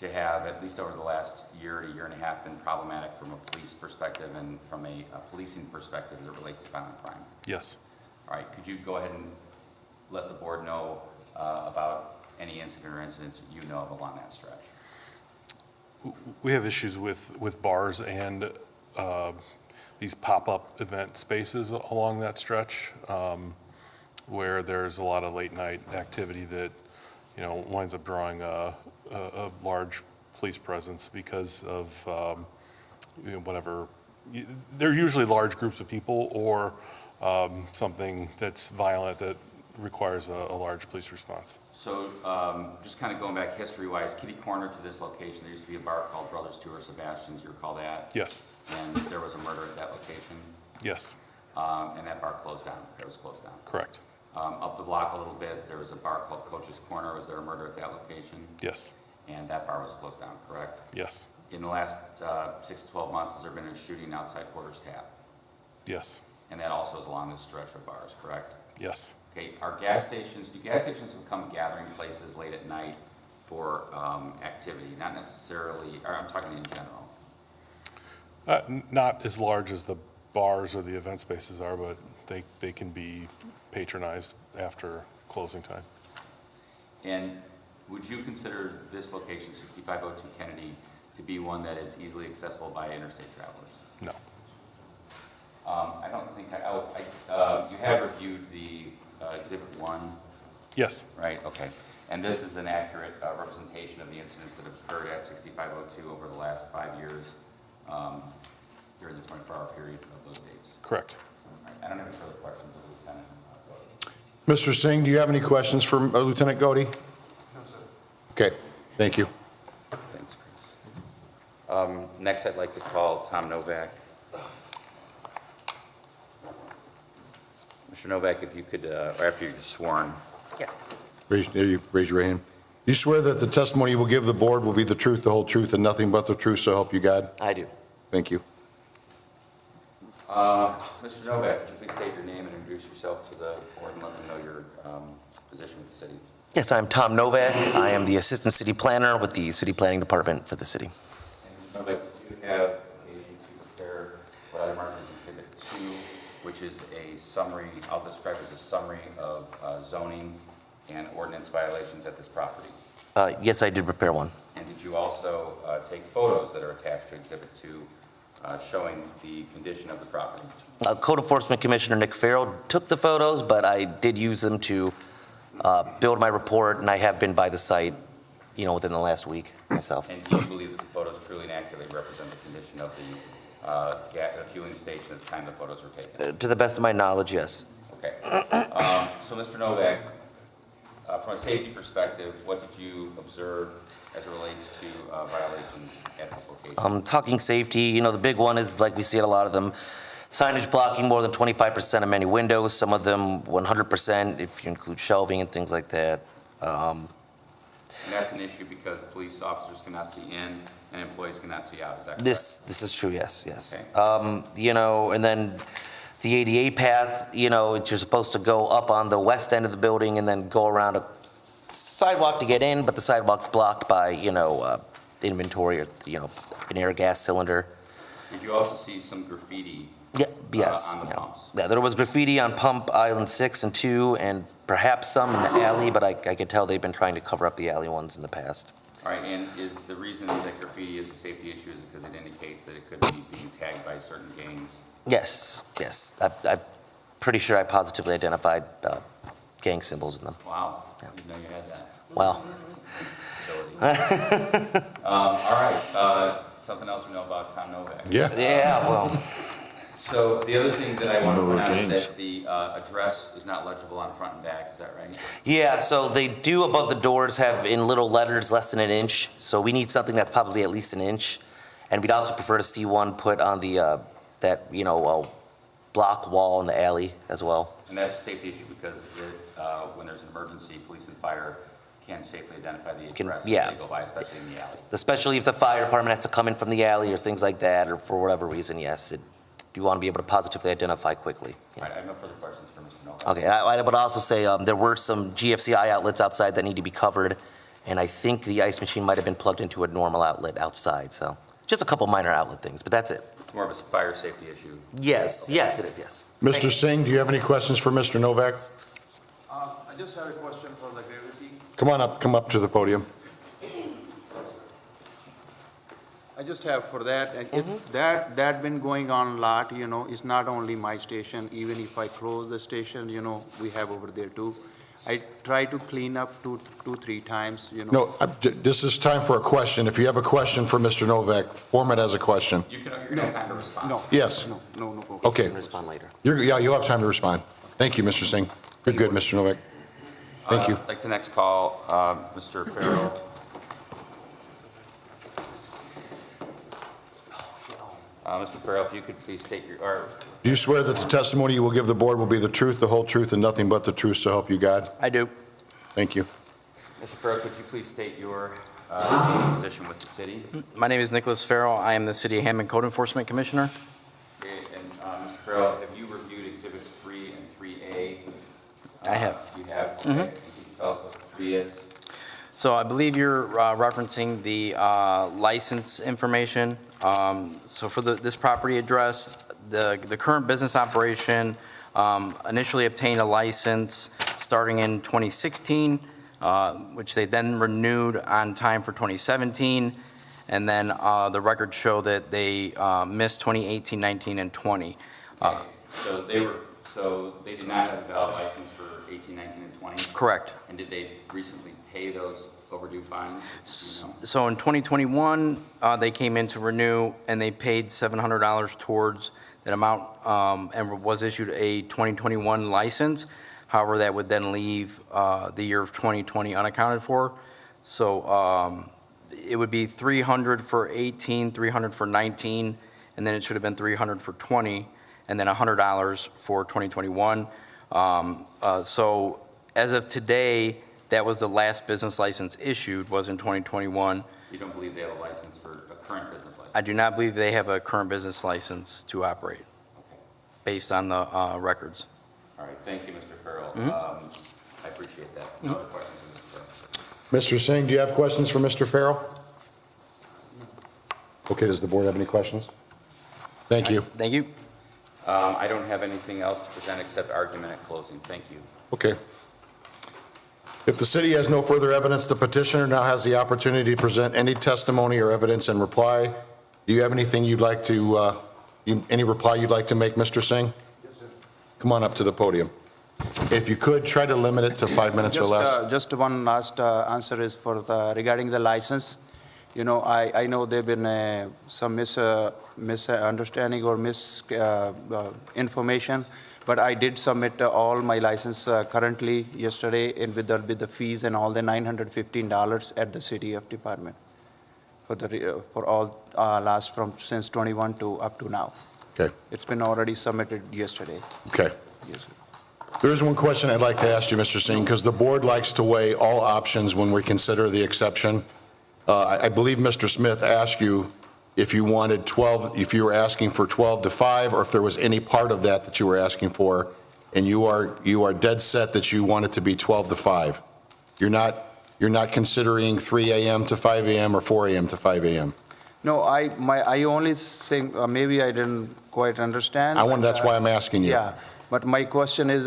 to have, at least over the last year to year and a half, been problematic from a police perspective and from a policing perspective as it relates to violent crime. Yes. All right, could you go ahead and let the board know about any incident or incidents you know of along that stretch? We have issues with bars and these pop-up event spaces along that stretch, where there's a lot of late-night activity that, you know, winds up drawing a large police presence because of, you know, whatever. They're usually large groups of people or something that's violent that requires a large police response. So just kind of going back history-wise, kitty corner to this location, there used to be a bar called Brothers Two or Sebastian's, you recall that? Yes. And there was a murder at that location? Yes. And that bar closed down, it was closed down. Correct. Up the block a little bit, there was a bar called Coach's Corner. Was there a murder at that location? Yes. And that bar was closed down, correct? Yes. In the last 6 to 12 months, has there been a shooting outside Porter's Tap? Yes. And that also is along this stretch of bars, correct? Yes. Okay, do gas stations become gathering places late at night for activity? Not necessarily, or I'm talking in general. Not as large as the bars or the event spaces are, but they can be patronized after closing time. And would you consider this location, 6502 Kennedy, to be one that is easily accessible by interstate travelers? No. I don't think, you have reviewed the Exhibit 1, Yes. right? Okay. And this is an accurate representation of the incidents that have occurred at 6502 over the last 5 years during the 24-hour period of those dates. Correct. Right. I don't have any further questions of Lieutenant Godey. Mr. Singh, do you have any questions for Lieutenant Godey? No, sir. Okay, thank you. Thanks, Chris. Next, I'd like to call Tom Novak. Mr. Novak, if you could, or after you're sworn. Yeah. Raise your right hand. You swear that the testimony you will give the board will be the truth, the whole truth, and nothing but the truth, so help you God? I do. Thank you. Mr. Novak, would you please state your name and introduce yourself to the board and let them know your position with the city? Yes, I'm Tom Novak. I am the Assistant City Planner with the City Planning Department for the city. And Mr. Novak, would you have occasion to prepare what I marked as Exhibit 2, which is a summary, I'll describe as a summary of zoning and ordinance violations at this property? Yes, I did prepare one. And did you also take photos that are attached to Exhibit 2 showing the condition of the property? Code Enforcement Commissioner Nick Farrell took the photos, but I did use them to build my report, and I have been by the site, you know, within the last week myself. And do you believe that the photos truly and accurately represent the condition of the fueling station at the time the photos were taken? To the best of my knowledge, yes. Okay. So, Mr. Novak, from a safety perspective, what did you observe as it relates to violations at this location? Talking safety, you know, the big one is, like we see at a lot of them, signage blocking more than 25% of many windows, some of them 100% if you include shelving and things like that. And that's an issue because police officers cannot see in and employees cannot see out, is that correct? This is true, yes. Okay. You know, and then the ADA path, you know, you're supposed to go up on the west end of the building and then go around a sidewalk to get in, but the sidewalk's blocked by, you know, inventory or, you know, an air gas cylinder. Did you also see some graffiti Yes. on the pumps? Yeah, there was graffiti on Pump Island 6 and 2 and perhaps some in the alley, but I could tell they've been trying to cover up the alley ones in the past. All right, and is the reason that graffiti is a safety issue is because it indicates that it could be being tagged by certain gangs? Yes. I'm pretty sure I positively identified gang symbols in them. Wow, Yeah. I didn't know you had that Well, ability. All right, something else we know about Tom Novak? yeah, well, So the other thing that I want to point out is that the address is not legible on front and back, is that right? yeah, so they do above the doors have in little letters less than an inch, so we need something that's probably at least an inch. And we'd also prefer to see one put on the, that, you know, block wall in the alley as well. And that's a safety issue because when there's an emergency, police and fire can safely identify the address yeah. as they go by, especially in the alley. Especially if the fire department has to come in from the alley or things like that, or for whatever reason, yes, you want to be able to positively identify quickly. All right, I have no further questions for Mr. Novak. Okay, I would also say there were some GFCI outlets outside that need to be covered, And I think the ice machine might have been plugged into a normal outlet outside, so just a couple minor outlet things, but that's it. It's more of a fire safety issue. Yes, yes, it is, yes. Mr. Singh, do you have any questions for Mr. Novak? I just have a question for the gravity. Come up to the podium. I just have for that, and if that been going on a lot, it's not only my station, even if I close the station, we have over there too. I try to clean up two, 3 times, No, this is time for a question. If you have a question for Mr. Novak, form it as a question. You're going to have time to respond. No. Yes. No. Okay. You can respond later. Yeah, you'll have time to respond. Thank you, Mr. Singh. You're good, Mr. Novak. Thank you. I'd like to next call Mr. Farrell. Mr. Farrell, if you could please state your, Do you swear that the testimony you will give the board will be the truth, the whole truth, and nothing but the truth, so help you God? I do. Thank you. Mr. Farrell, could you please state your name, position with the city? My name is Nicholas Farrell. I am the City of Hammond Code Enforcement Commissioner. Okay, and Mr. Farrell, have you reviewed exhibits 3 and 3A? I have. You have? Okay. Can you tell us what 3 is? So I believe you're referencing the license information. So for this property address, the current business operation initially obtained a license starting in 2016, which they then renewed on time for 2017. And then the records show that they missed 2018, 19, and 20. Okay. So they did not have a valid license for 18, 19, and 20? Correct. And did they recently pay those overdue fines? Do you know? So in 2021, they came in to renew, and they paid $700 towards that amount, and was issued a 2021 license. However, that would then leave the year of 2020 unaccounted for. So it would be $300 for 18, $300 for 19, and then it should have been $300 for 20, and then $100 for 2021. So as of today, that was the last business license issued, was in 2021. So you don't believe they have a license for a current business license? I do not believe they have a current business license to operate, Okay. based on the records. All right, thank you, Mr. Farrell. I appreciate that. No other questions for Mr. Farrell? Mr. Singh, do you have questions for Mr. Farrell? Okay, does the board have any questions? Thank you. Thank you. I don't have anything else to present except argument at closing. Thank you. Okay. If the city has no further evidence, the petitioner now has the opportunity to present any testimony or evidence in reply. Do you have anything you'd like to, any reply you'd like to make, Mr. Singh? Yes, sir. Come on up to the podium. If you could, try to limit it to 5 minutes or less. Just one last answer is for regarding the license. I know there've been some misunderstanding or misinformation, but I did submit all my license currently yesterday and with the fees and all the $915 at the city of department for all last since 21 to up to now. Okay. It's been already submitted yesterday. Okay. Yes, sir. There's one question I'd like to ask you, Mr. Singh, because the board likes to weigh all options when we consider the exception. I believe Mr. Smith asked you if you wanted 12, if you were asking for 12 to 5, or if there was any part of that you were asking for, and you are dead set that you want it to be 12 to 5. You're not considering 3 a.m. to 5 a.m. or 4 a.m. to 5 a.m. No, I only think, maybe I didn't quite understand. That's why I'm asking you. Yeah, but my question is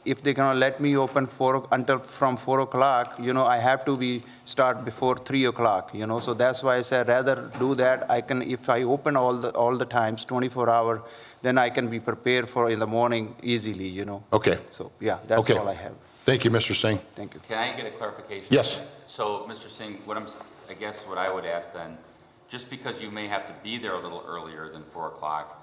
if they're gonna let me open from 4 o'clock, I have to start before 3 o'clock, so that's why I said rather do that. If I open all the times, 24 hour, then I can be prepared for in the morning easily, Okay. So, yeah, that's Okay. all I have. Thank you, Mr. Singh. Thank you. Can I get a clarification? Yes. So, Mr. Singh, I guess what I would ask then, just because you may have to be there a little earlier than 4 o'clock,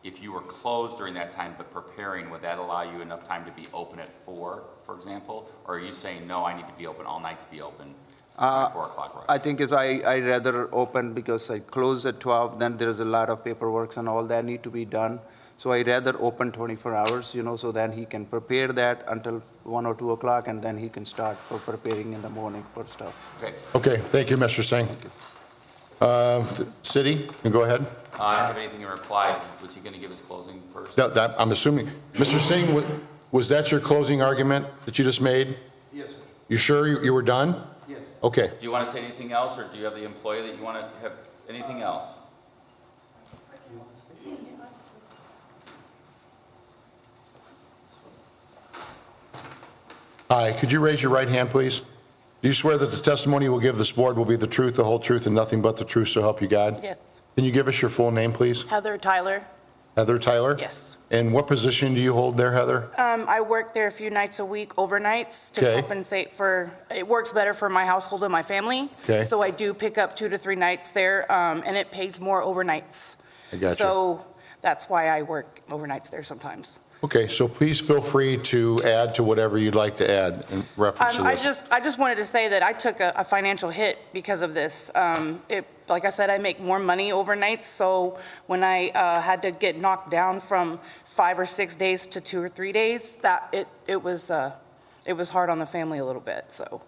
if you were closed during that time but preparing, would that allow you enough time to be open at 4, for example? Or are you saying, no, I need to be open all night to be open at 4 o'clock? Right? I think if I rather open because I close at 12, then there's a lot of paperwork and all that need to be done. So I rather open 24 hours, so then he can prepare that until 1 or 2 o'clock, and then he can start for preparing in the morning for stuff. Okay. Okay, thank you, Mr. Singh. City, you can go ahead. I don't have anything in reply. Was he going to give his closing first? I'm assuming. Mr. Singh, was that your closing argument that you just made? Yes, sir. You sure you were done? Yes. Okay. Do you want to say anything else, or do you have the employee that you want to have anything else? Hi, could you raise your right hand, please? Do you swear that the testimony you will give this board will be the truth, the whole truth, and nothing but the truth, so help you God? Yes. Can you give us your full name, please? Heather Tyler? Heather Tyler? Yes. And what position do you hold there, Heather? I work there a few nights a week, overnights, to Okay. compensate for, it works better for my household and my family. Okay. So I do pick up 2 to 3 nights there, and it pays more overnights. I got you. So that's why I work overnights there sometimes. Okay, so please feel free to add to whatever you'd like to add in reference to I this. just wanted to say that I took a financial hit because of this. Like I said, I make more money overnights, so when I had to get knocked down from 5 or 6 days to 2 or 3 days, it was hard on the family a little bit, so,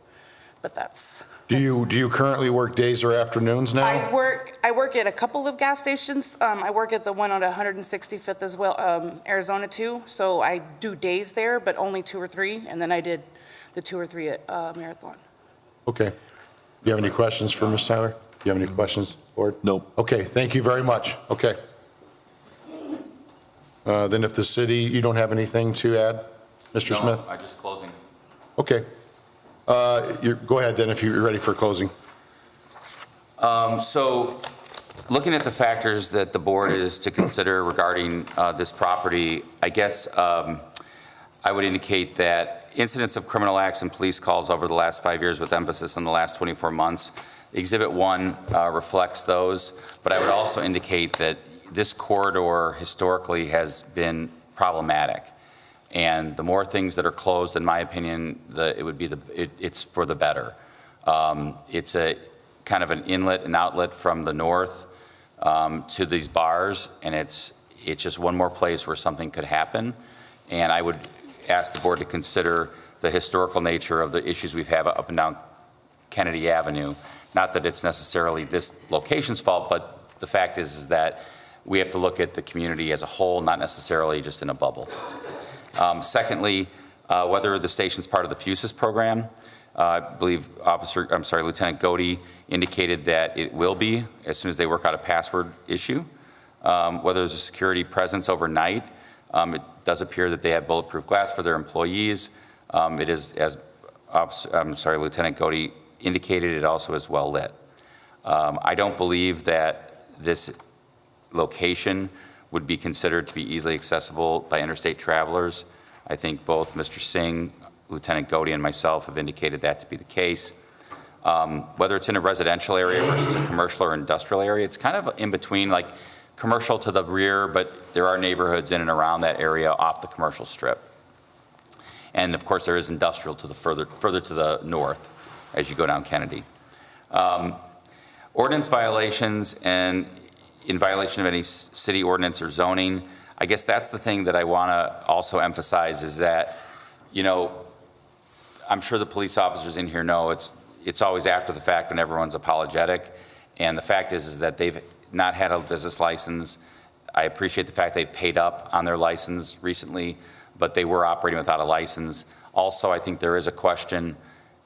but that's. Do you currently work days or afternoons now? I work at a couple of gas stations. I work at the one on 165th as well, Arizona too. So I do days there, but only 2 or 3, and then I did the 2 or 3 at Marathon. Okay. Do you have any questions for Ms. Tyler? Do you have any questions, board? Nope. Okay, thank you very much. Okay. Then if the city, you don't have anything to add, Mr. No, Smith? I'm just closing. Okay. Go ahead then if you're ready for closing. So, looking at the factors that the board is to consider regarding this property, I guess I would indicate that incidents of criminal acts and police calls over the last 5 years, with emphasis on the last 24 months, Exhibit 1 reflects those, but I would also indicate that this corridor historically has been problematic. And the more things that are closed, in my opinion, it's for the better. It's a kind of an inlet and outlet from the north to these bars, and it's just one more place where something could happen. And I would ask the board to consider the historical nature of the issues we've had up and down Kennedy Avenue. Not that it's necessarily this location's fault, but the fact is that we have to look at the community as a whole, not necessarily just in a bubble. Secondly, whether the station's part of the FUSIS program. I believe Lieutenant Godey indicated that it will be as soon as they work out a password issue. Whether there's a security presence overnight, it does appear that they have bulletproof glass for their employees. It is, as Lieutenant Godey indicated, it also is well lit. I don't believe that this location would be considered to be easily accessible by interstate travelers. I think both Mr. Singh, Lieutenant Godey, and myself have indicated that to be the case. Whether it's in a residential area versus a commercial or industrial area, it's kind of in between, like commercial to the rear, but there are neighborhoods in and around that area off the commercial strip. And of course, there is industrial to the further to the north as you go down Kennedy. Ordinance violations and in violation of any city ordinance or zoning, I guess that's the thing that I want to also emphasize is that, you know, I'm sure the police officers in here know it's always after the fact when everyone's apologetic. And the fact is that they've not had a business license. I appreciate the fact they've paid up on their license recently, but they were operating without a license. Also, I think there is a question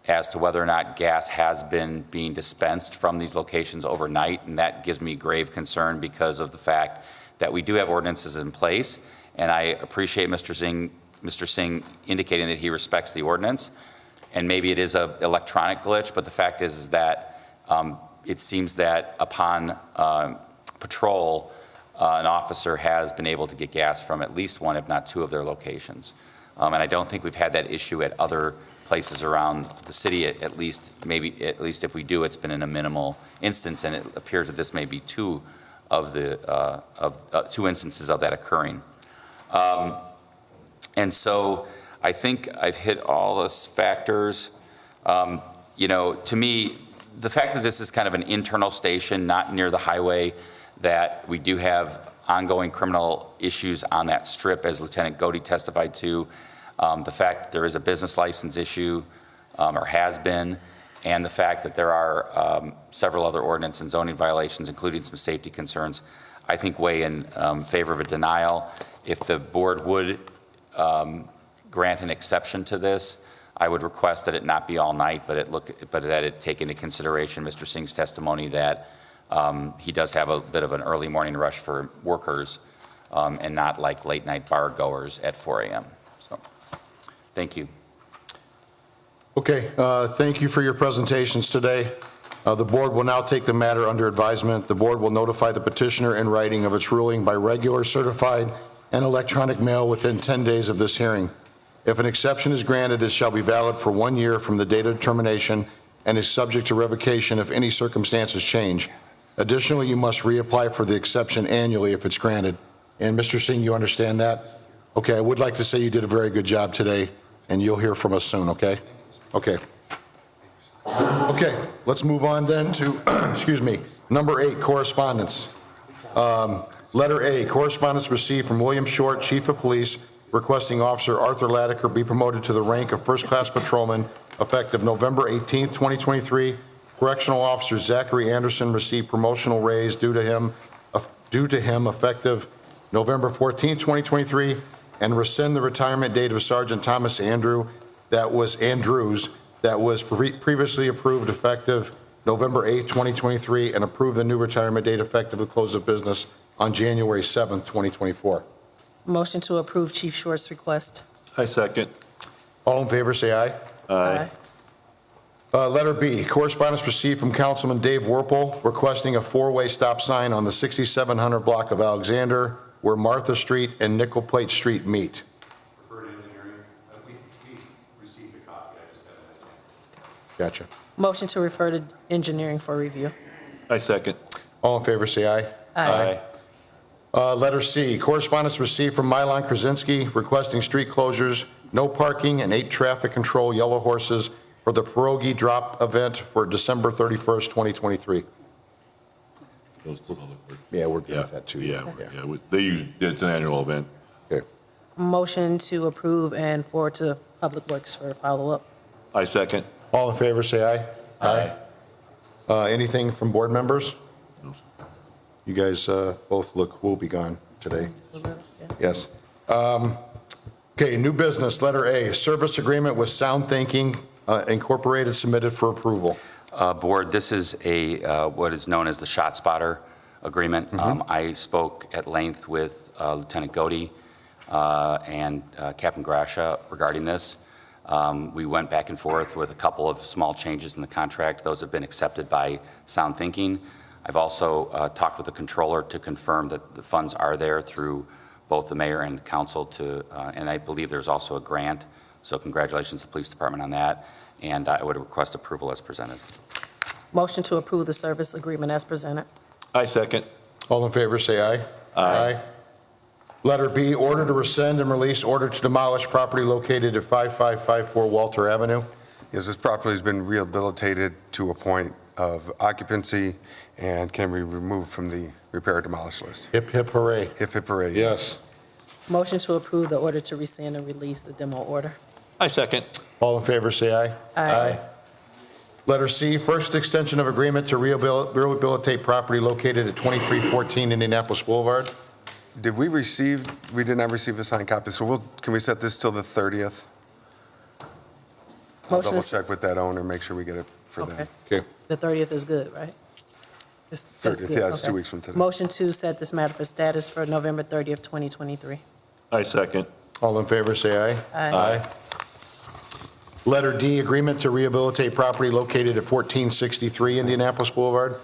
as to whether or not gas has been being dispensed from these locations overnight, and that gives me grave concern because of the fact that we do have ordinances in place, and I appreciate Mr. Singh indicating that he respects the ordinance, and maybe it is an electronic glitch, but the fact is that it seems that upon patrol, an officer has been able to get gas from at least one, if not two, of their locations. And I don't think we've had that issue at other places around the city, at least if we do, it's been in a minimal instance, and it appears that this may be two instances of that occurring. And so I think I've hit all those factors. You know, to me, the fact that this is kind of an internal station, not near the highway, that we do have ongoing criminal issues on that strip, as Lieutenant Godey testified to, the fact that there is a business license issue, or has been, and the fact that there are several other ordinance and zoning violations, including some safety concerns, I think weigh in favor of a denial. If the board would grant an exception to this, I would request that it not be all night, but that it take into consideration Mr. Singh's testimony that he does have a bit of an early morning rush for workers and not like late night bar goers at 4 a.m. So, thank you. Okay, thank you for your presentations today. The board will now take the matter under advisement. The board will notify the petitioner in writing of its ruling by regular, certified, and electronic mail within 10 days of this hearing. If an exception is granted, it shall be valid for 1 year from the date of determination and is subject to revocation if any circumstances change. Additionally, you must reapply for the exception annually if it's granted. And Mr. Singh, you understand that? Okay, I would like to say you did a very good job today, and you'll hear from us soon, okay? Okay. Okay, let's move on then to, excuse me, number 8, correspondence. Letter A, correspondence received from William Short, Chief of Police, requesting Officer Arthur Latiker be promoted to the rank of first-class patrolman effective November 18th, 2023. Correctional Officer Zachary Anderson received promotional raise due to him effective November 14th, 2023, and rescind the retirement date of Sergeant Thomas Andrews that was previously approved effective November 8th, 2023, and approve the new retirement date effective the close of business on January 7th, 2024. Motion to approve Chief Short's request. I second. All in favor, say aye. Aye. Letter B, correspondence received from Councilman Dave Werpel requesting a 4-way stop sign on the 6700 block of Alexander where Martha Street and Nickel Plate Street meet. Refer to engineering. We received a copy. I just haven't had a chance. Gotcha. Motion to refer to engineering for review. I second. All in favor, say aye. Aye. Letter C, correspondence received from Milan Krasinski requesting street closures, no parking, and 8 traffic control yellow horses for the pierogi drop event for December 31st, 2023. Yeah, we're good with that too. Yeah. They use, it's an annual event. Motion to approve and forward to Public Works for follow-up. I second. All in favor, say aye. Aye. Anything from board members? No, sir. You guys both will be gone today. Yes. Okay, new business, letter A, service agreement with Sound Thinking Incorporated submitted for approval. Board, this is what is known as the Shot Spotter Agreement. I spoke at length with Lieutenant Godey and Captain Grasha regarding this. We went back and forth with a couple of small changes in the contract. Those have been accepted by Sound Thinking. I've also talked with the controller to confirm that the funds are there through both the mayor and the council and I believe there's also a grant. So congratulations to the police department on that. And I would request approval as presented. Motion to approve the service agreement as presented. I second. All in favor, say aye. Aye. Letter B, order to rescind and release order to demolish property located at 5554 Walter Avenue. Yes, this property has been rehabilitated to a point of occupancy and can be removed from the repair demolish list. Hip, hip, hooray. Hip, hip, hooray. Yes. Motion to approve the order to rescind and release the demo order. I second. All in favor, say aye. Aye. Letter C, first extension of agreement to rehabilitate property located at 2314 Indianapolis Boulevard. We did not receive a signed copy, so can we set this till the 30th? I'll Motion double is- check with that owner, make sure we get it for Okay. them. Okay. The 30th is good, right? That's 30th, good, yeah, it's 2 okay. weeks from today. Motion to set this matter for status for November 30th, 2023. I second. All in favor, say aye. Aye. Letter D, agreement to rehabilitate property located at 1463 Indianapolis Boulevard.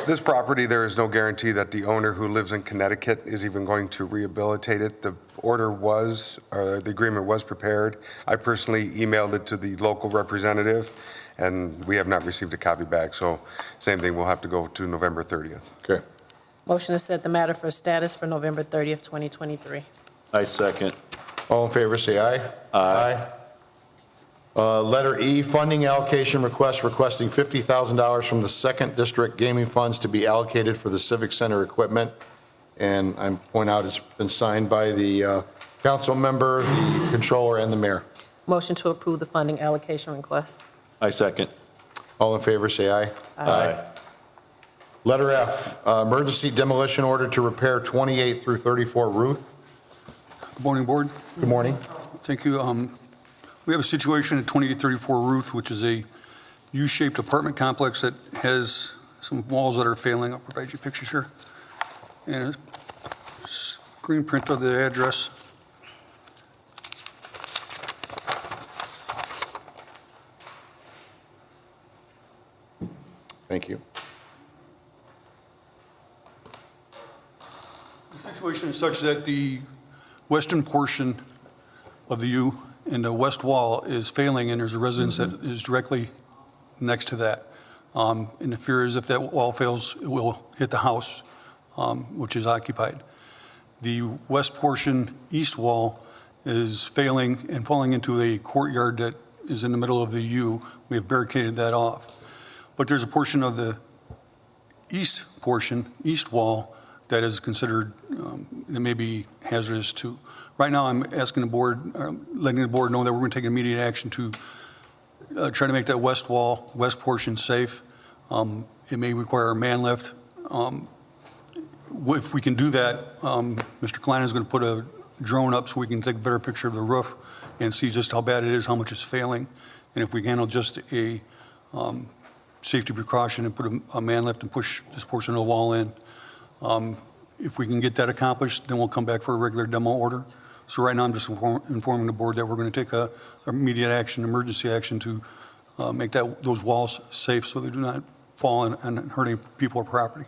This property, there is no guarantee that the owner who lives in Connecticut is even going to rehabilitate it. The agreement was prepared. I personally emailed it to the local representative, and we have not received a copy back. So same thing, we'll have to go to November 30th. Okay. Motion to set the matter for status for November 30th, 2023. I second. All in favor, say aye. Aye. Letter E, funding allocation request requesting $50,000 from the Second District Gaming Funds to be allocated for the Civic Center equipment. And I point out it's been signed by the council member, the controller, and the mayor. Motion to approve the funding allocation request. I second. All in favor, say aye. Aye. Letter F, emergency demolition order to repair 28 through 34 Ruth. Good morning, Board. Good morning. Thank you. We have a situation at 2834 Ruth, which is a U-shaped apartment complex that has some walls that are failing. I'll provide you pictures here. And a screen print of the address. Thank you. The situation is such that the western portion of the U and the west wall is failing, and there's a residence that is directly next to that. And the fear is if that wall fails, it will hit the house, which is occupied. The west portion, east wall, is failing and falling into a courtyard that is in the middle of the U. We have barricaded that off. But there's a portion of the east wall, that is considered, that may be hazardous too. Right now, I'm asking the board, letting the board know that we're going to take immediate action to try to make that west wall, west portion safe. It may require a man lift. If we can do that, Mr. Klein is going to put a drone up so we can take a better picture of the roof and see just how bad it is, how much it's failing. And if we can handle just a safety precaution and put a man lift and push this portion of the wall in. If we can get that accomplished, then we'll come back for a regular demo order. So right now, I'm just informing the board that we're going to take a immediate action, emergency action to make those walls safe so they do not fall and hurt any people or property.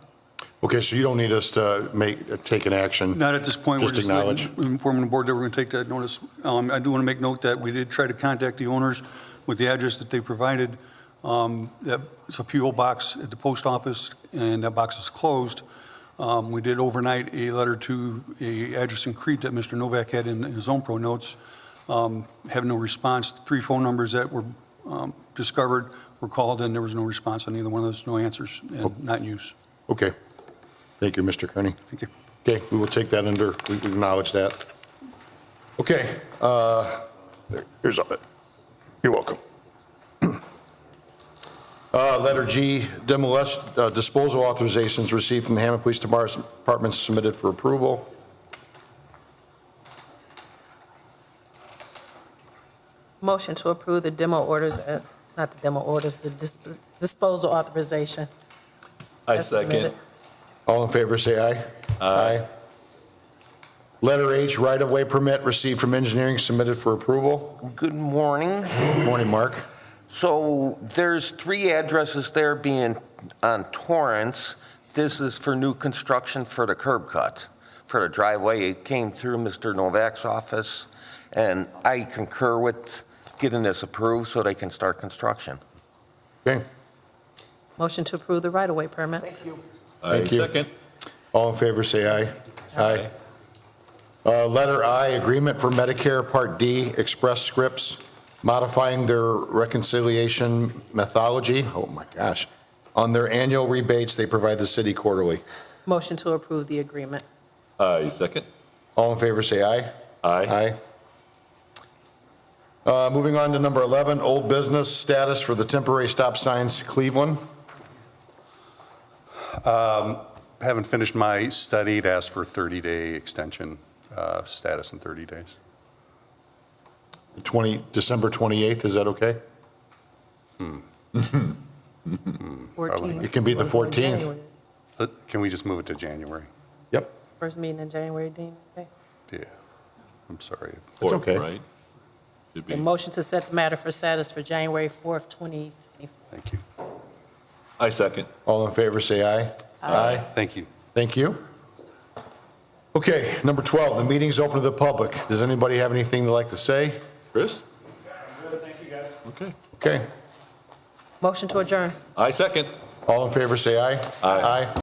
Okay, so you don't need us to take an action? Not at this point. Just acknowledge. We're informing the board that we're going to take that notice. I do want to make note that we did try to contact the owners with the address that they provided. It's a P.O. box at the post office, and that box is closed. We did overnight a letter to a address in Crete that Mr. Novak had in his own pro notes. Have no response. 3 phone numbers that were discovered were called, and there was no response on either one of those, no answers, and not in use. Okay. Thank you, Mr. Kearney. Thank you. Okay, we will take that under, we acknowledge that. Okay, here's all it. You're welcome. Letter G, disposal authorizations received from the Hammond Police Department submitted for approval. Motion to approve the demo orders, not the demo orders, the disposal authorization. I As second. submitted. All in favor, say aye. Aye. Letter H, right-of-way permit received from engineering submitted for approval. Good morning. Good morning, Mark. So there's 3 addresses there being on Torrance. This is for new construction for the curb cut, for the driveway. It came through Mr. Novak's office, and I concur with getting this approved so they can start construction. Okay, Motion to approve the right-of-way permits. Thank you. Second. all in favor, say aye. Aye. Letter I, agreement for Medicare Part D Express Scripts, modifying their reconciliation methodology, oh my gosh, on their annual rebates they provide the city quarterly. Motion to approve the agreement. I second. All in favor, say aye. Aye. Moving on to number 11, old business status for the temporary stop signs, Cleveland. Haven't finished my study. It asked for 30-day extension status in 30 days. December 28th, is that okay? 14th. It can be the 14th. January. Can we just move it to January? Yep, First meeting in January, Dean, okay? Yeah, I'm sorry. It's okay. Right? Should be. A motion to set the matter for status for January 4th, 2024. Thank you. I second. all in favor, say aye. Aye. Thank you. Thank you. Okay, number 12, the meeting's open to the public. Does anybody have anything they'd like to say? Chris? Thank you, guys. Okay. Okay, Motion to adjourn. I second. all in favor, say aye. Aye. Aye.